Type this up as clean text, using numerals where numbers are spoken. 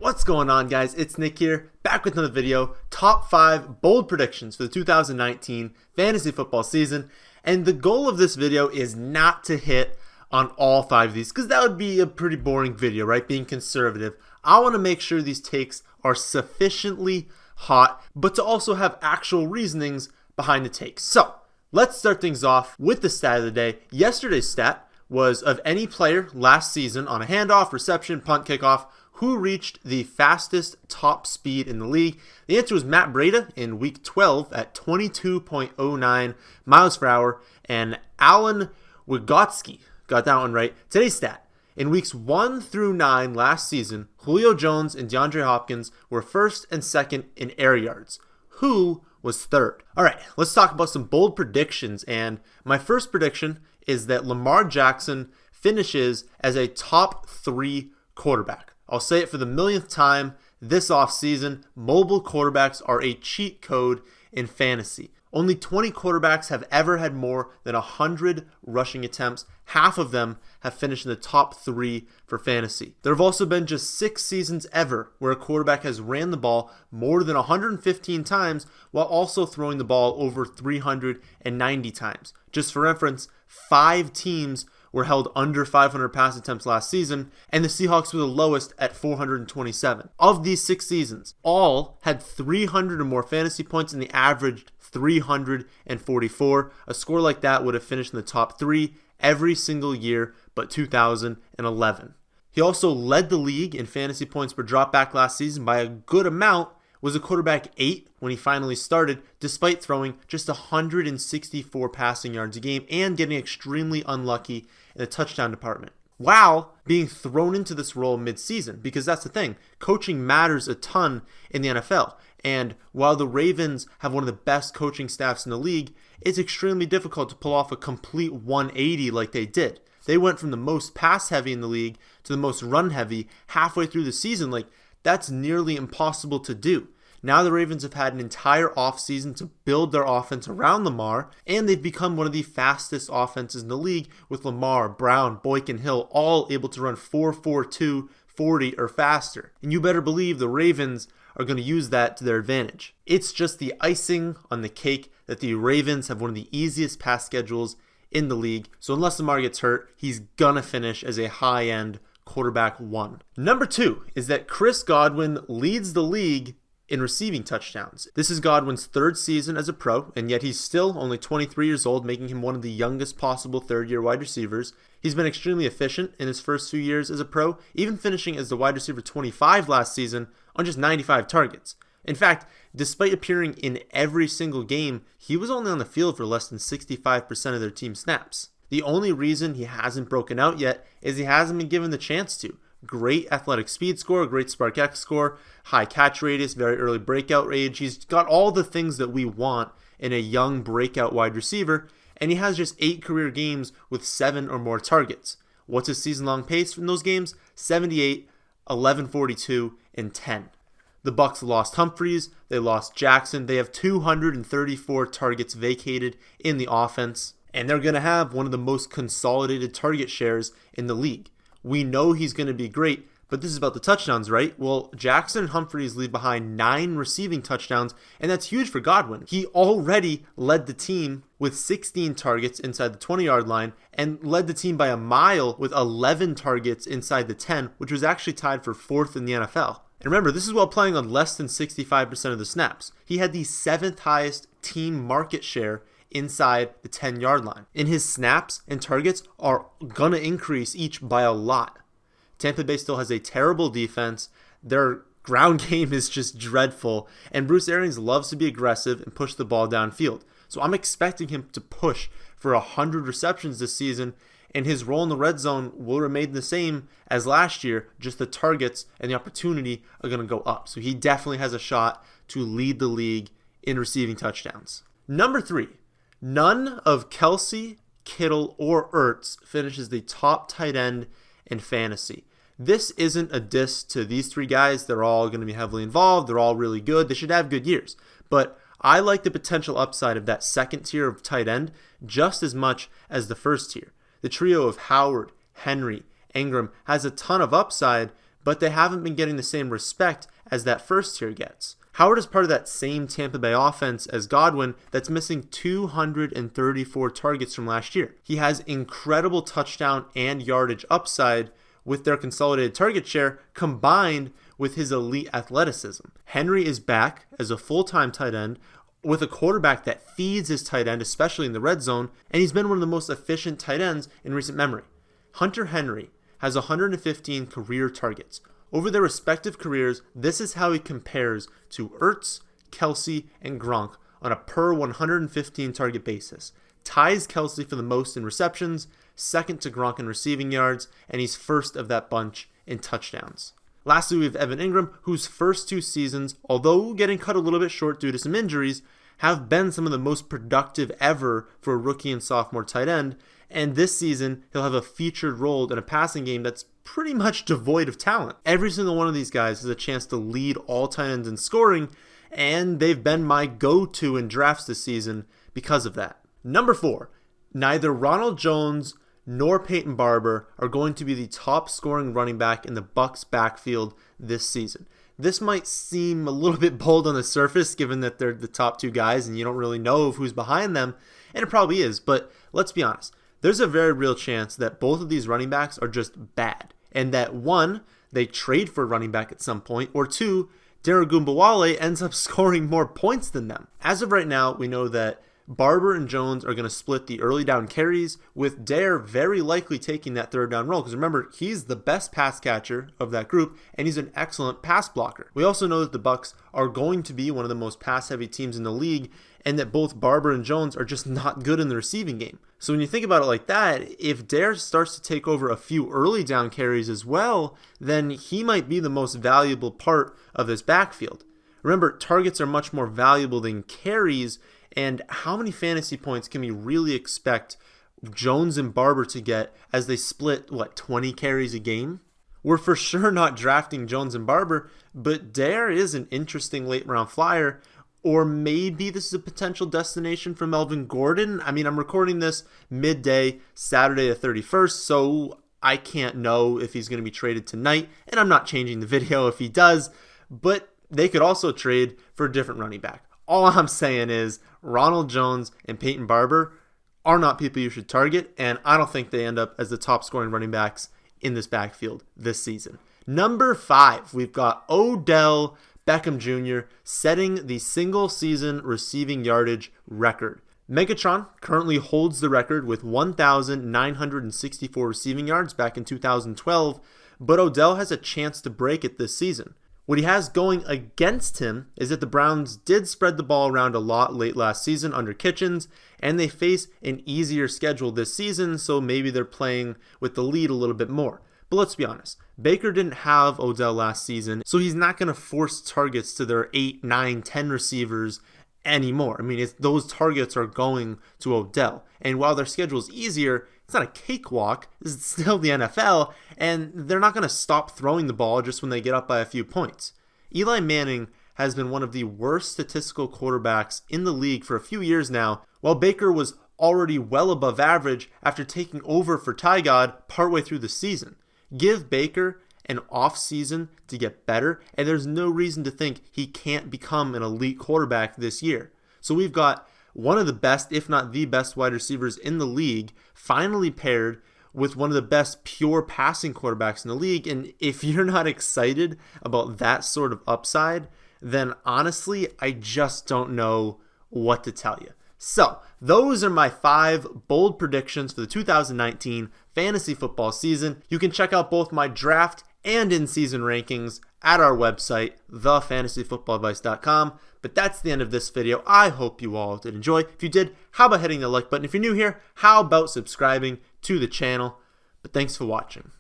What's going on, guys? It's Nick here, back with another video. Top 5 bold predictions for the 2019 fantasy football season. And the goal of this video is not to hit on all 5 of these, because that would be a pretty boring video, right? Being conservative. I want to make sure these takes are sufficiently hot, but to also have actual reasonings behind the takes. So, let's start things off with the stat of the day. Yesterday's stat was of any player last season on a handoff, reception, punt, kickoff, who reached the fastest top speed in the league. The answer was Matt Breida in week 12 at 22.09 miles per hour, and Alan Wygotsky got that one right. Today's stat: in weeks 1 through 9 last season, Julio Jones and DeAndre Hopkins were first and second in air yards. Who was third? All right, let's talk about some bold predictions, and my first prediction is that Lamar Jackson finishes as a top 3 quarterback. I'll say it for the millionth time this offseason: mobile quarterbacks are a cheat code in fantasy. Only 20 quarterbacks have ever had more than 100 rushing attempts. Half of them have finished in the top 3 for fantasy. There have also been just 6 seasons ever where a quarterback has ran the ball more than 115 times while also throwing the ball over 390 times. Just for reference, 5 teams were held under 500 pass attempts last season, and the Seahawks were the lowest at 427. Of these 6 seasons, all had 300 or more fantasy points, and they averaged 344. A score like that would have finished in the top 3 every single year but 2011. He also led the league in fantasy points per dropback last season by a good amount. Was a quarterback 8 when he finally started, despite throwing just 164 passing yards a game and getting extremely unlucky in the touchdown department, while being thrown into this role mid-season, because that's the thing. Coaching matters a ton in the NFL, and while the Ravens have one of the best coaching staffs in the league, it's extremely difficult to pull off a complete 180 like they did. They went from the most pass-heavy in the league to the most run-heavy halfway through the season. That's nearly impossible to do. Now the Ravens have had an entire offseason to build their offense around Lamar, and they've become one of the fastest offenses in the league, with Lamar, Brown, Boyk, and Hill all able to run 4.42, 40 or faster. And you better believe the Ravens are going to use that to their advantage. It's just the icing on the cake that the Ravens have one of the easiest pass schedules in the league, so unless Lamar gets hurt, he's going to finish as a high-end quarterback 1. Number 2 is that Chris Godwin leads the league in receiving touchdowns. This is Godwin's 3rd season as a pro, and yet he's still only 23 years old, making him one of the youngest possible third-year wide receivers. He's been extremely efficient in his first few years as a pro, even finishing as the wide receiver 25 last season on just 95 targets. In fact, despite appearing in every single game, he was only on the field for less than 65% of their team snaps. The only reason he hasn't broken out yet is he hasn't been given the chance to. Great athletic speed score, great Spark X score, high catch radius, very early breakout range. He's got all the things that we want in a young breakout wide receiver, and he has just 8 career games with 7 or more targets. What's his season-long pace from those games? 78, 1142, and 10. The Bucs lost Humphries, they lost Jackson, they have 234 targets vacated in the offense, and they're going to have one of the most consolidated target shares in the league. We know he's going to be great, but this is about the touchdowns, right? Well, Jackson and Humphries leave behind 9 receiving touchdowns, and that's huge for Godwin. He already led the team with 16 targets inside the 20-yard line and led the team by a mile with 11 targets inside the 10, which was actually tied for 4th in the NFL. And remember, this is while playing on less than 65% of the snaps. He had the 7th highest team market share inside the 10-yard line. And his snaps and targets are going to increase each by a lot. Tampa Bay still has a terrible defense. Their ground game is just dreadful. And Bruce Arians loves to be aggressive and push the ball downfield. So I'm expecting him to push for 100 receptions this season, and his role in the red zone will remain the same as last year, just the targets and the opportunity are going to go up. So he definitely has a shot to lead the league in receiving touchdowns. Number 3. None of Kelsey, Kittle, or Ertz finishes the top tight end in fantasy. This isn't a diss to these 3 guys. They're all going to be heavily involved. They're all really good. They should have good years. But I like the potential upside of that second tier of tight end just as much as the first tier. The trio of Howard, Henry, Ingram has a ton of upside, but they haven't been getting the same respect as that first tier gets. Howard is part of that same Tampa Bay offense as Godwin that's missing 234 targets from last year. He has incredible touchdown and yardage upside with their consolidated target share combined with his elite athleticism. Henry is back as a full-time tight end with a quarterback that feeds his tight end, especially in the red zone, and he's been one of the most efficient tight ends in recent memory. Hunter Henry has 115 career targets. Over their respective careers, this is how he compares to Ertz, Kelsey, and Gronk on a per 115 target basis. Ties Kelsey for the most in receptions, second to Gronk in receiving yards, and he's first of that bunch in touchdowns. Lastly, we have Evan Ingram, whose first 2 seasons, although getting cut a little bit short due to some injuries, have been some of the most productive ever for a rookie and sophomore tight end, and this season he'll have a featured role in a passing game that's pretty much devoid of talent. Every single one of these guys has a chance to lead all tight ends in scoring, and they've been my go-to in drafts this season because of that. Number 4, neither Ronald Jones nor Peyton Barber are going to be the top scoring running back in the Bucs backfield this season. This might seem a little bit bold on the surface given that they're the top 2 guys and you don't really know who's behind them, and it probably is, but let's be honest. There's a very real chance that both of these running backs are just bad, and that 1, they trade for a running back at some point, or 2, Dare Ogunbowale ends up scoring more points than them. As of right now, we know that Barber and Jones are going to split the early down carries, with Dare very likely taking that third down role, because remember, he's the best pass catcher of that group, and he's an excellent pass blocker. We also know that the Bucs are going to be one of the most pass-heavy teams in the league, and that both Barber and Jones are just not good in the receiving game. So when you think about it like that, if Dare starts to take over a few early down carries as well, then he might be the most valuable part of this backfield. Remember, targets are much more valuable than carries, and how many fantasy points can we really expect Jones and Barber to get as they split, 20 carries a game? We're for sure not drafting Jones and Barber, but Dare is an interesting late round flyer. Or maybe this is a potential destination for Melvin Gordon. I mean, I'm recording this midday, Saturday the 31st, so I can't know if he's going to be traded tonight, and I'm not changing the video if he does, but they could also trade for a different running back. All I'm saying is Ronald Jones and Peyton Barber are not people you should target, and I don't think they end up as the top scoring running backs in this backfield this season. Number 5, we've got Odell Beckham Jr. setting the single season receiving yardage record. Megatron currently holds the record with 1,964 receiving yards back in 2012, but Odell has a chance to break it this season. What he has going against him is that the Browns did spread the ball around a lot late last season under Kitchens, and they face an easier schedule this season, so maybe they're playing with the lead a little bit more. But let's be honest, Baker didn't have Odell last season, so he's not going to force targets to their 8, 9, 10 receivers anymore. I mean, those targets are going to Odell. And while their schedule is easier, it's not a cakewalk. This is still the NFL, and they're not going to stop throwing the ball just when they get up by a few points. Eli Manning has been one of the worst statistical quarterbacks in the league for a few years now, while Baker was already well above average after taking over for Tyrod partway through the season. Give Baker an off season to get better, and there's no reason to think he can't become an elite quarterback this year. So we've got one of the best, if not the best wide receivers in the league, finally paired with one of the best pure passing quarterbacks in the league. And if you're not excited about that sort of upside, then honestly, I just don't know what to tell you. So those are my 5 bold predictions for the 2019 fantasy football season. You can check out both my draft and in-season rankings at our website, thefantasyfootballadvice.com. But that's the end of this video. I hope you all did enjoy. If you did, how about hitting the like button? If you're new here, how about subscribing to the channel? But thanks for watching.